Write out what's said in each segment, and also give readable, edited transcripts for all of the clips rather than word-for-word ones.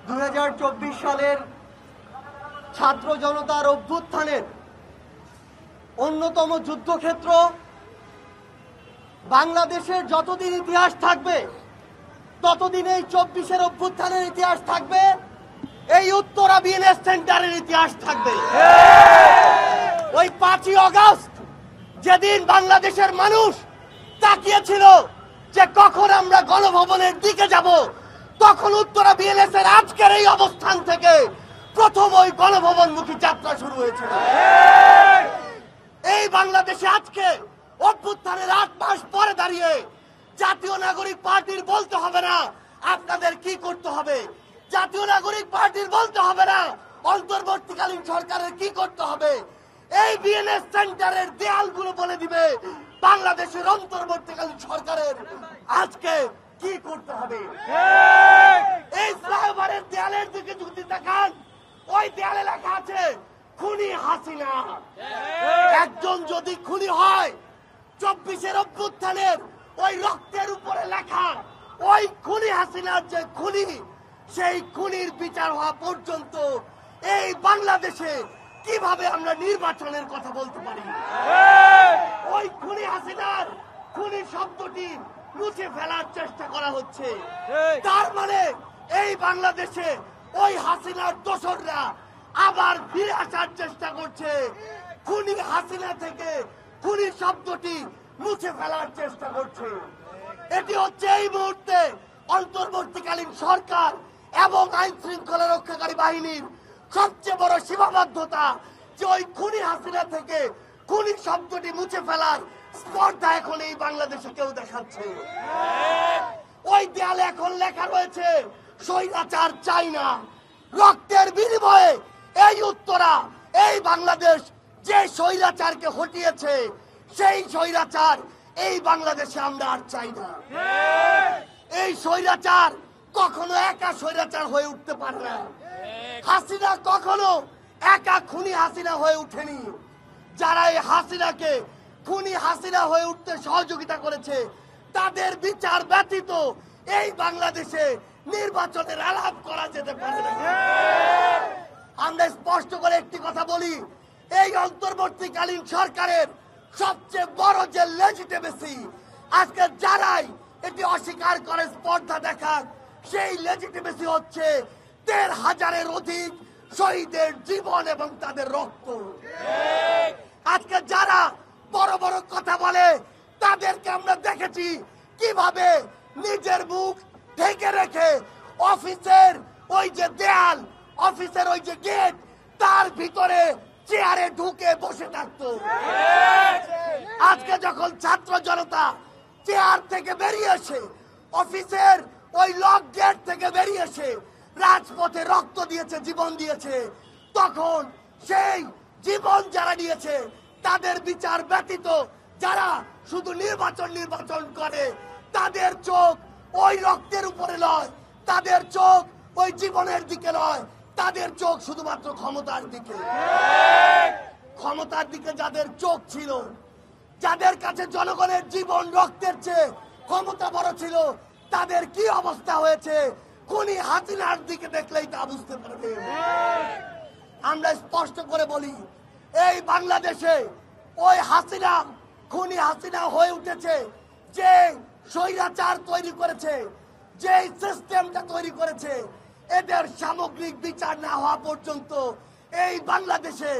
2024 সালের ছাত্র জনতার অভ্যুত্থানের অন্যতম যুদ্ধক্ষেত্র বাংলাদেশের যতদিন ইতিহাস থাকবে ততদিন এই 24-এর অভ্যুত্থানের ইতিহাস থাকবে, এই উত্তরা বিএনএস সেন্টারের ইতিহাস থাকবে। ওই 5ই আগস্ট যেদিন বাংলাদেশের মানুষ তাকিয়েছিল যে কখন আমরা গণভবনের দিকে যাব, তখন উত্তরা বিএনএস এর আজকের এই অবস্থান থেকে প্রথম ওই গণভবনমুখী যাত্রা শুরু হয়েছিল। এই বাংলাদেশে আজকে অভ্যুত্থানের 8 মাস পরে দাঁড়িয়ে জাতীয় নাগরিক পার্টির বলতে হবে না আপনাদের কি করতে হবে, জাতীয় নাগরিক পার্টির বলতে হবে না অন্তর্বর্তীকালীন সরকারের কি করতে হবে। এই বিএনএস সেন্টারের দেয়ালগুলো বলে দিবে বাংলাদেশের অন্তর্বর্তীকালীন সরকারের আজকে কি করতে হবে। এই ফ্লাইওভারের দেয়ালের দিকে যদি তাকান, ওই দেয়ালে লেখা আছে খুনি হাসিনা। একজন যদি খুনি হয়, 24-এর অভ্যুত্থানের ওই রক্তের উপরে লেখা ওই খুনি হাসিনার যে খুনি, সেই খুনির বিচার হওয়া পর্যন্ত এই বাংলাদেশে কিভাবে আমরা নির্বাচনের কথা বলতে পারি। ওই খুনি হাসিনার খুনি শব্দটি মুছে ফেলার চেষ্টা করা হচ্ছে। তার মানে এই বাংলাদেশে ওই হাসিনার দোসররা আবার ফিরে আসার চেষ্টা করছে। খুনি হাসিনা থেকে খুনি শব্দটি মুছে ফেলার চেষ্টা করছে। এটি হচ্ছে এই মুহূর্তে অন্তর্বর্তীকালীন সরকার এবং আইন শৃঙ্খলা রক্ষাকারী বাহিনীর সবচেয়ে বড় সীমাবদ্ধতা, যে ওই খুনি হাসিনা থেকে খুনি শব্দটি মুছে ফেলার স্পর্ধা এখন এই বাংলাদেশে কেউ দেখাচ্ছে। ওই দেয়ালে এখন লেখা রয়েছে স্বৈরাচার চাই না। রক্তের বিনিময়ে এই উত্তরা, এই বাংলাদেশ যে স্বৈরাচারকে হটিয়েছে, সেই স্বৈরাচার এই বাংলাদেশে আমরা আর চাই না। এই স্বৈরাচার কখনো একা স্বৈরাচার হয়ে উঠতে পারে না। হাসিনা কখনো একা খুনি হাসিনা হয়ে উঠেনি। যারা এই হাসিনাকে খুনি হাসিনা হয়ে উঠতে সহযোগিতা করেছে, তাদের বিচার ব্যতীত এই বাংলাদেশে নির্বাচনের আলাপ করা যেতে পারে না। আমরা স্পষ্ট করে একটি কথা বলি, এই অন্তর্বর্তীকালীন সরকারের সবচেয়ে বড় যে লেজিটিমেসি, আজকে যারাই এটি অস্বীকার করে স্পর্ধা দেখান, সেই লেজিটিমেসি হচ্ছে 13,000-এর অধিক শহীদের জীবন এবং তাদের রক্ত। আজকে যারা বড় বড় কথা বলে, তাদেরকে আমরা দেখেছি কিভাবে নিজের মুখ ঢেকে রেখে অফিসের ওই যে দেয়াল, অফিসের ওই যে গেট, তার ভিতরে চেয়ারে ঢুকে বসে থাকতো। আজকে যখন ছাত্র জনতা চেয়ার থেকে বেরিয়ে এসে, অফিসের ওই লক গেট থেকে বেরিয়ে এসে রাজপথে রক্ত দিয়েছে, জীবন দিয়েছে, তখন সেই জীবন যারা দিয়েছে তাদের বিচার ব্যতীত যারা শুধু নির্বাচন করে, তাদের চোখ ওই রক্তের উপরে নয়, তাদের চোখ ওই জীবনের দিকে নয়, তাদের চোখ শুধুমাত্র ক্ষমতার দিকে। ক্ষমতার দিকে যাদের চোখ ছিল, যাদের কাছে জনগণের জীবন রক্তের চেয়ে ক্ষমতা বড় ছিল, তাদের কি অবস্থা হয়েছে খুনি হাসিনার দিকে দেখলেই তা বুঝতে পারবে। আমরা স্পষ্ট করে বলি, এই বাংলাদেশে ওই হাসিনা খুনি হাসিনা হয়ে উঠেছে, যে স্বৈরাচার তৈরি করেছে, যে সিস্টেমটা তৈরি করেছে, এদের সামগ্রিক বিচার না হওয়া পর্যন্ত এই বাংলাদেশে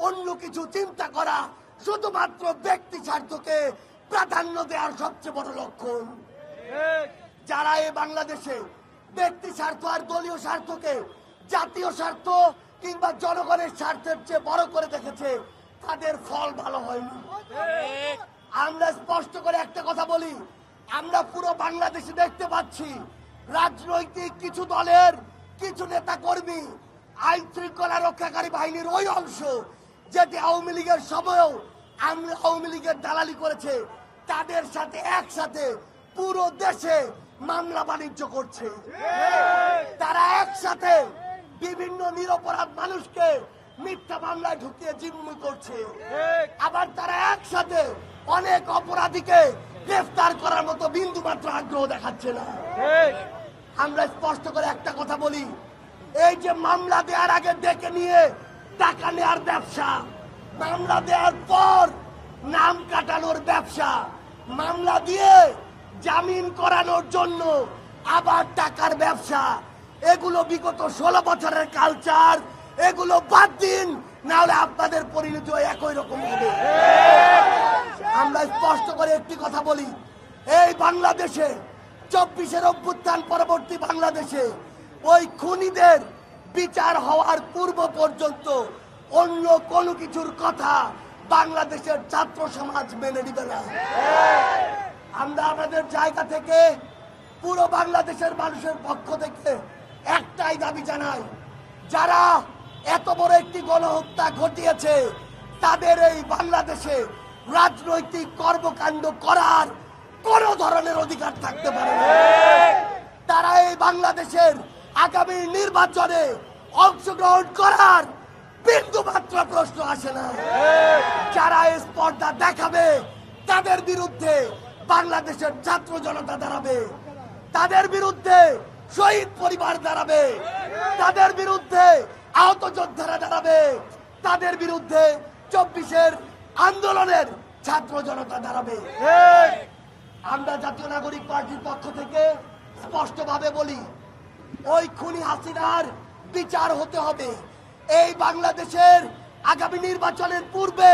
অন্য কিছু চিন্তা করা শুধুমাত্র ব্যক্তি স্বার্থকে প্রাধান্য দেওয়ার সবচেয়ে বড় লক্ষণ। যারা এই বাংলাদেশে ব্যক্তি স্বার্থ আর দলীয় স্বার্থকে জাতীয় স্বার্থ কিংবা জনগণের স্বার্থের চেয়ে বড় করে দেখেছে, তাদের ফল ভালো হয়নি। আমরা স্পষ্ট করে একটা কথা বলি, আমরা পুরো বাংলাদেশে দেখতে পাচ্ছি রাজনৈতিক কিছু দলের কিছু নেতা কর্মী, আইন শৃঙ্খলা রক্ষাকারী বাহিনীর ওই অংশ যেটি আওয়ামী লীগের সময়ও আওয়ামী লীগের দালালি করেছে, তাদের সাথে একসাথে পুরো দেশে মামলা বাণিজ্য করছে। তারা একসাথে বিভিন্ন নিরপরাধ মানুষকে মিথ্যা মামলায় ঢুকিয়ে জিম্মি করছে। আবার তারা একসাথে অনেক অপরাধীকে গ্রেফতার করার মতো বিন্দু মাত্র আগ্রহ দেখাচ্ছে না। আমরা স্পষ্ট করে একটা কথা বলি, এই যে মামলা দেওয়ার আগে ডেকে নিয়ে টাকা নেওয়ার ব্যবসা, মামলা দেওয়ার পর নাম কাটানোর ব্যবসা, মামলা দিয়ে জামিন করানোর জন্য আবার টাকার ব্যবসা, এগুলো বিগত 16 বছরের কালচার। এগুলো বাদ দিন, না হলে আপনাদের পরিণতি একই রকম হবে। আমরা স্পষ্ট করে একটি কথা বলি, এই বাংলাদেশে 24-এর অভ্যুত্থান পরবর্তী বাংলাদেশে ওই খুনিদের বিচার হওয়ার পূর্ব পর্যন্ত অন্য কোনো কিছুর কথা বাংলাদেশের ছাত্র সমাজ মেনে নিবে না। আমরা আমাদের জায়গা থেকে পুরো বাংলাদেশের মানুষের পক্ষ থেকে একটাই দাবি জানাই, যারা এত বড় একটি গণহত্যা ঘটিয়েছে তাদের এই বাংলাদেশে রাজনৈতিক কর্মকাণ্ড করার কোন ধরনের অধিকার থাকতে পারে না। তারা এই বাংলাদেশের আগামী নির্বাচনে অংশগ্রহণ করার বিন্দু মাত্র প্রশ্ন আসে না। যারা এই স্পর্ধা দেখাবে তাদের বিরুদ্ধে বাংলাদেশের ছাত্র জনতা দাঁড়াবে, তাদের বিরুদ্ধে শহীদ পরিবার দাঁড়াবে, তাদের বিরুদ্ধে আহত যোদ্ধারা দাঁড়াবে, তাদের বিরুদ্ধে 24-এর আন্দোলনের ছাত্র জনতা দাঁড়াবে। আমরা জাতীয় নাগরিক পার্টির পক্ষ থেকে স্পষ্টভাবে বলি, ওই খুনি হাসিনার বিচার হতে হবে। এই বাংলাদেশের আগামী নির্বাচনের পূর্বে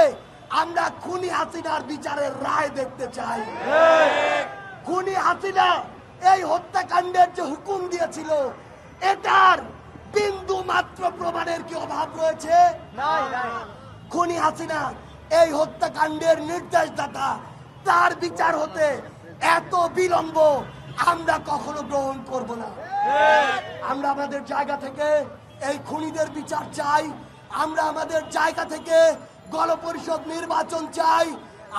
আমরা খুনি হাসিনার বিচারের রায় দেখতে চাই। খুনি হাসিনা এই হত্যাকাণ্ডের যে হুকুম দিয়েছিল, এটার বিন্দু মাত্র প্রমাণের কি অভাব রয়েছে? খুনি হাসিনা এই হত্যাকাণ্ডের নির্দেশদাতা, তার বিচার হতে এত বিলম্ব আমরা কখনো গ্রহণ করব না। আমরা আমাদের জায়গা থেকে এই খুনিদের বিচার চাই। আমরা আমাদের জায়গা থেকে গণপরিষদ নির্বাচন চাই।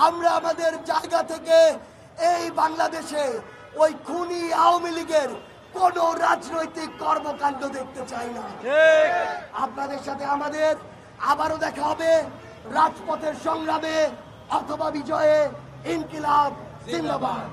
আমরা আমাদের জায়গা থেকে এই বাংলাদেশে ওই খুনি আওয়ামী লীগের কোন রাজনৈতিক কর্মকাণ্ড দেখতে চাই না। আপনাদের সাথে আমাদের আবারও দেখা হবে রাজপথের সংগ্রামে অথবা বিজয়ে। ইনকিলাব জিন্দাবাদ।